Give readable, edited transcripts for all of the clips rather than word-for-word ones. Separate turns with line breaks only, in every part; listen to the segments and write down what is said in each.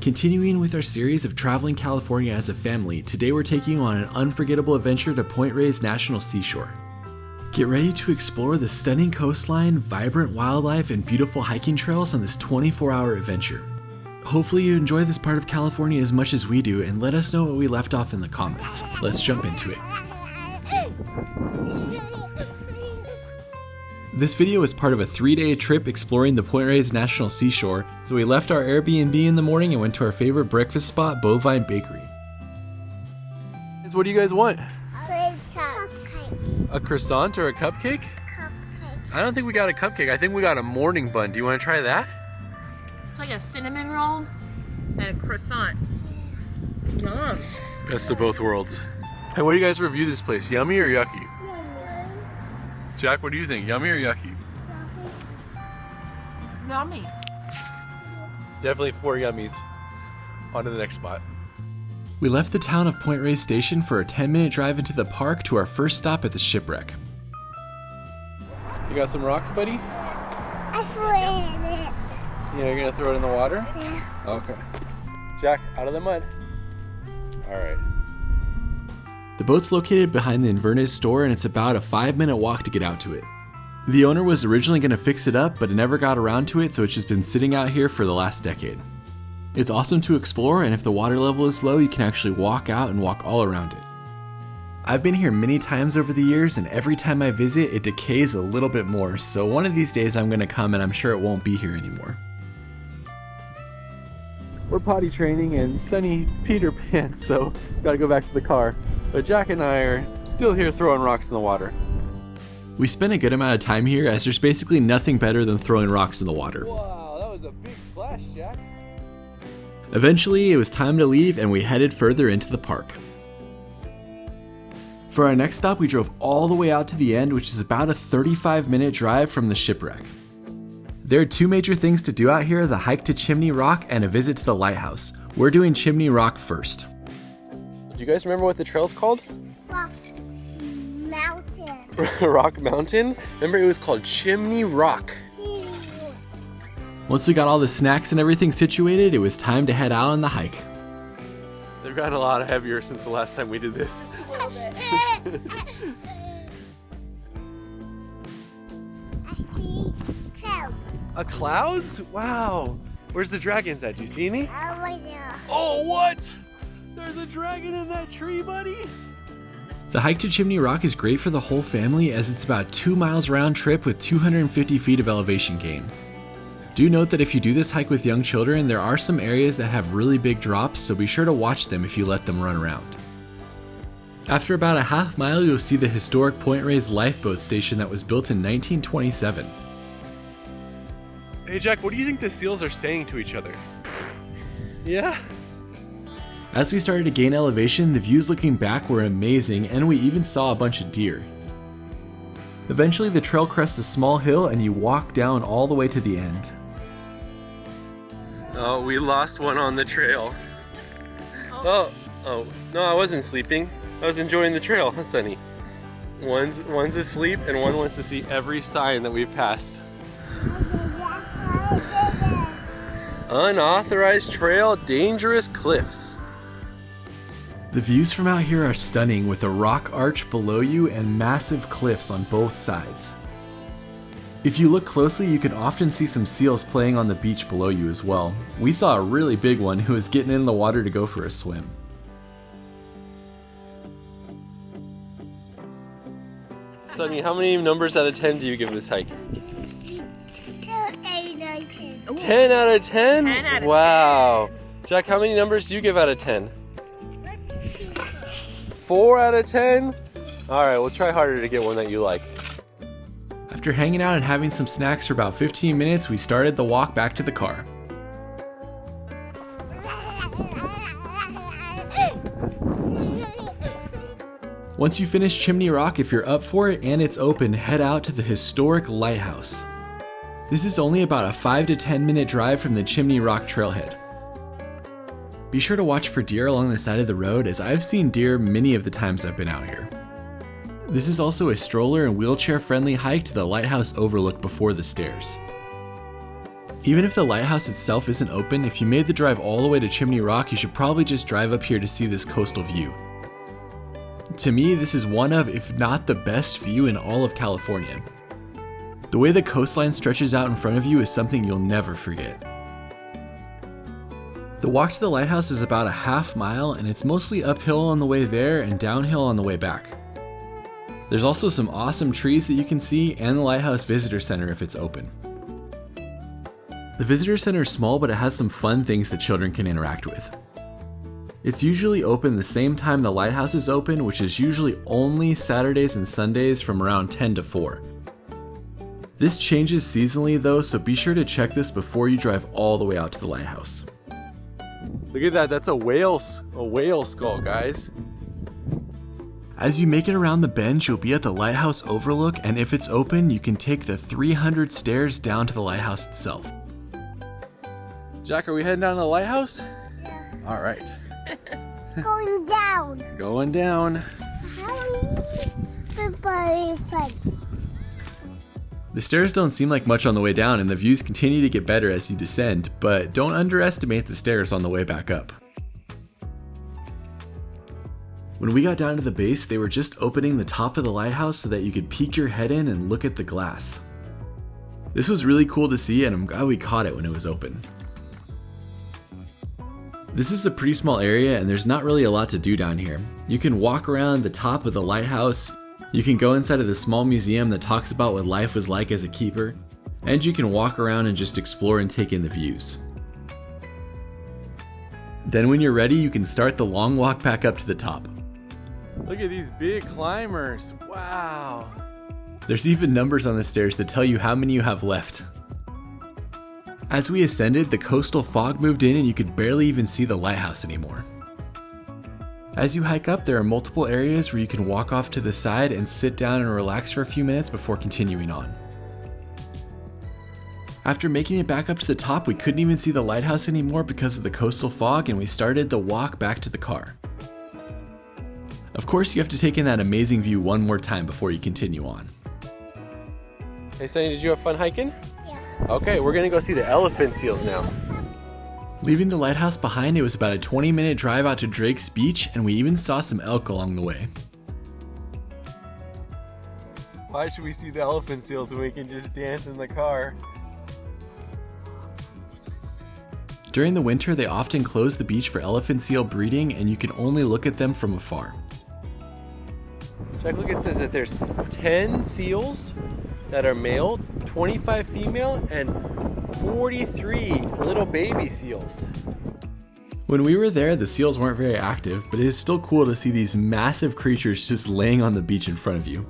Continuing with our series of traveling California as a family, today we're taking you on an unforgettable adventure to Point Reyes National Seashore. Get ready to explore the stunning coastline, vibrant wildlife, and beautiful hiking trails on this 24-hour adventure. Hopefully you enjoy this part of California as much as we do, and let us know what we left off in the comments. Let's jump into it. This video is part of a 3-day trip exploring the Point Reyes National Seashore, so we left our Airbnb in the morning and went to our favorite breakfast spot, Bovine Bakery. What do you guys want? A croissant or a cupcake?
Cupcake.
I don't think we got a cupcake. I think we got a morning bun. Do you want to try that?
It's like a cinnamon roll and a croissant. Yum.
Best of both worlds. Hey, what do you guys review this place? Yummy or yucky? Jack, what do you think? Yummy or yucky?
Yummy.
Definitely 4 yummies. On to the next spot. We left the town of Point Reyes Station for a 10-minute drive into the park to our first stop at the Shipwreck. You got some rocks, buddy?
I threw it in it.
Yeah, you're gonna throw it in the water?
Yeah.
Okay. Jack, out of the mud. All right. The boat's located behind the Inverness store and it's about a 5-minute walk to get out to it. The owner was originally going to fix it up, but never got around to it, so it's just been sitting out here for the last decade. It's awesome to explore, and if the water level is low, you can actually walk out and walk all around it. I've been here many times over the years, and every time I visit, it decays a little bit more, so one of these days I'm going to come and I'm sure it won't be here anymore. We're potty training and Sunny Peter pants, so gotta go back to the car. But Jack and I are still here throwing rocks in the water. We spent a good amount of time here as there's basically nothing better than throwing rocks in the water. Wow, that was a big splash, Jack. Eventually, it was time to leave and we headed further into the park. For our next stop, we drove all the way out to the end, which is about a 35-minute drive from the Shipwreck. There are 2 major things to do out here, the hike to Chimney Rock and a visit to the lighthouse. We're doing Chimney Rock first. Do you guys remember what the trail's called?
Rock Mountain.
Rock Mountain? Remember it was called Chimney Rock. Once we got all the snacks and everything situated, it was time to head out on the hike. They've gotten a lot heavier since the last time we did this. A clouds? Wow. Where's the dragons at? Do you see any? Oh, what? There's a dragon in that tree, buddy. The hike to Chimney Rock is great for the whole family as it's about 2 miles round trip with 250 feet of elevation gain. Do note that if you do this hike with young children, there are some areas that have really big drops, so be sure to watch them if you let them run around. After about a half mile, you'll see the historic Point Reyes lifeboat station that was built in 1927. Hey Jack, what do you think the seals are saying to each other? Yeah? As we started to gain elevation, the views looking back were amazing and we even saw a bunch of deer. Eventually the trail crests a small hill and you walk down all the way to the end. Oh, we lost one on the trail. Oh, no, I wasn't sleeping. I was enjoying the trail, huh, Sunny? One's asleep and one wants to see every sign that we've passed. Unauthorized trail, dangerous cliffs. The views from out here are stunning with a rock arch below you and massive cliffs on both sides. If you look closely, you can often see some seals playing on the beach below you as well. We saw a really big one who was getting in the water to go for a swim. Sunny, how many numbers out of 10 do you give this hike? 10 out of 10?
10 out of
wow. 10. Jack, how many numbers do you give out of 10? 4 out of 10? Alright, we'll try harder to get one that you like. After hanging out and having some snacks for about 15 minutes, we started the walk back to the car. Once you finish Chimney Rock, if you're up for it and it's open, head out to the historic Lighthouse. This is only about a 5 to 10 minute drive from the Chimney Rock trailhead. Be sure to watch for deer along the side of the road as I've seen deer many of the times I've been out here. This is also a stroller and wheelchair friendly hike to the Lighthouse Overlook before the stairs. Even if the lighthouse itself isn't open, if you made the drive all the way to Chimney Rock, you should probably just drive up here to see this coastal view. To me, this is one of, if not the best view in all of California. The way the coastline stretches out in front of you is something you'll never forget. The walk to the lighthouse is about a half mile, and it's mostly uphill on the way there and downhill on the way back. There's also some awesome trees that you can see, and the Lighthouse Visitor Center if it's open. The Visitor Center is small, but it has some fun things that children can interact with. It's usually open the same time the lighthouse is open, which is usually only Saturdays and Sundays from around 10 to 4. This changes seasonally though, so be sure to check this before you drive all the way out to the lighthouse. Look at that, that's a whale skull, guys. As you make it around the bend, you'll be at the Lighthouse Overlook, and if it's open, you can take the 300 stairs down to the lighthouse itself. Jack, are we heading down to the lighthouse?
Yeah.
All right.
Going down.
Going down. The stairs don't seem like much on the way down, and the views continue to get better as you descend, but don't underestimate the stairs on the way back up. When we got down to the base, they were just opening the top of the lighthouse so that you could peek your head in and look at the glass. This was really cool to see, and I'm glad we caught it when it was open. This is a pretty small area, and there's not really a lot to do down here. You can walk around the top of the lighthouse, you can go inside of the small museum that talks about what life was like as a keeper, and you can walk around and just explore and take in the views. Then when you're ready, you can start the long walk back up to the top. Look at these big climbers, wow! There's even numbers on the stairs that tell you how many you have left. As we ascended, the coastal fog moved in and you could barely even see the lighthouse anymore. As you hike up, there are multiple areas where you can walk off to the side and sit down and relax for a few minutes before continuing on. After making it back up to the top, we couldn't even see the lighthouse anymore because of the coastal fog, and we started the walk back to the car. Of course, you have to take in that amazing view one more time before you continue on. Hey Sunny, did you have fun hiking?
Yeah.
Okay, we're gonna go see the elephant seals now. Leaving the lighthouse behind, it was about a 20-minute drive out to Drake's Beach, and we even saw some elk along the way. Why should we see the elephant seals when we can just dance in the car? During the winter, they often close the beach for elephant seal breeding, and you can only look at them from afar. Jack, look, it says that there's 10 seals that are male, 25 female, and 43 little baby seals. When we were there, the seals weren't very active, but it is still cool to see these massive creatures just laying on the beach in front of you.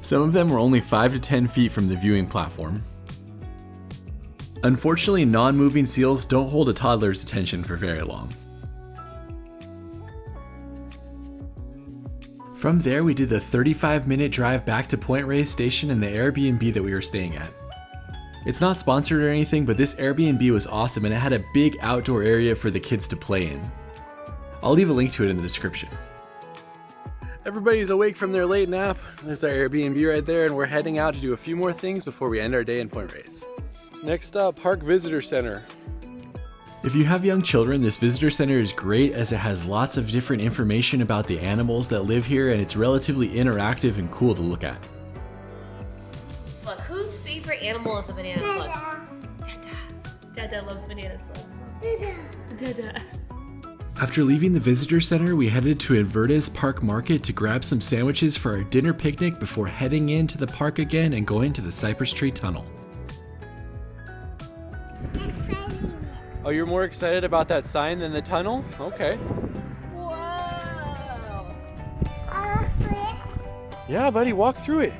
Some of them were only 5 to 10 feet from the viewing platform. Unfortunately, non-moving seals don't hold a toddler's attention for very long. From there, we did the 35-minute drive back to Point Reyes Station and the Airbnb that we were staying at. It's not sponsored or anything, but this Airbnb was awesome and it had a big outdoor area for the kids to play in. I'll leave a link to it in the description. Everybody's awake from their late nap. There's our Airbnb right there, and we're heading out to do a few more things before we end our day in Point Reyes. Next up, Park Visitor Center. If you have young children, this visitor center is great as it has lots of different information about the animals that live here, and it's relatively interactive and cool to look at.
Look, whose favorite animal is a banana slug? Dada. Dada loves banana slugs. Dada.
After leaving the visitor center, we headed to Invertes Park Market to grab some sandwiches for our dinner picnic before heading into the park again and going to the Cypress Tree Tunnel. Oh, you're more excited about that sign than the tunnel? Okay.
Wow!
Yeah, buddy, walk through it.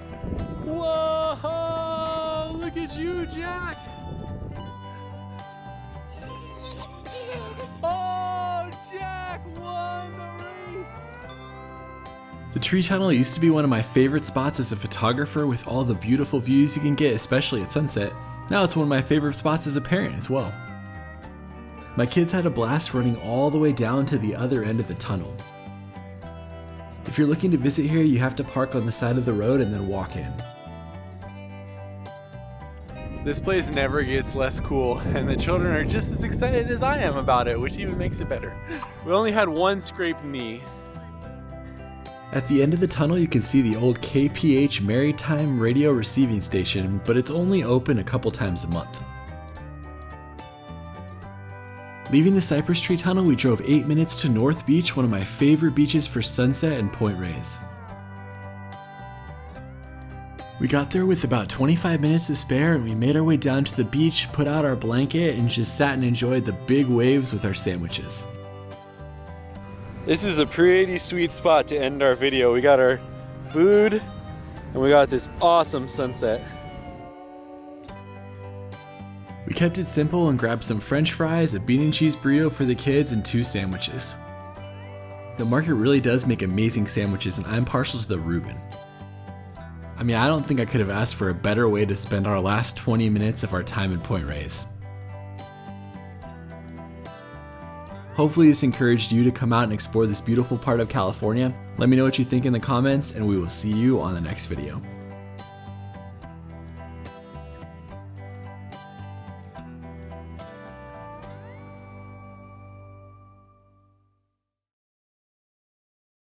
Whoa! Look at you, Jack! Oh, Jack won the race! The tree tunnel used to be one of my favorite spots as a photographer with all the beautiful views you can get, especially at sunset. Now it's one of my favorite spots as a parent as well. My kids had a blast running all the way down to the other end of the tunnel. If you're looking to visit here, you have to park on the side of the road and then walk in. This place never gets less cool, and the children are just as excited as I am about it, which even makes it better. We only had one scraped knee. At the end of the tunnel, you can see the old KPH Maritime Radio Receiving Station, but it's only open a couple times a month. Leaving the Cypress Tree Tunnel, we drove 8 minutes to North Beach, one of my favorite beaches for sunset and Point Reyes. We got there with about 25 minutes to spare, and we made our way down to the beach, put out our blanket, and just sat and enjoyed the big waves with our sandwiches. This is a pretty sweet spot to end our video. We got our food, and we got this awesome sunset. We kept it simple and grabbed some French fries, a bean and cheese burrito for the kids, and 2 sandwiches. The market really does make amazing sandwiches, and I'm partial to the Reuben. I mean, I don't think I could have asked for a better way to spend our last 20 minutes of our time in Point Reyes. Hopefully this encouraged you to come out and explore this beautiful part of California. Let me know what you think in the comments, and we will see you on the next video.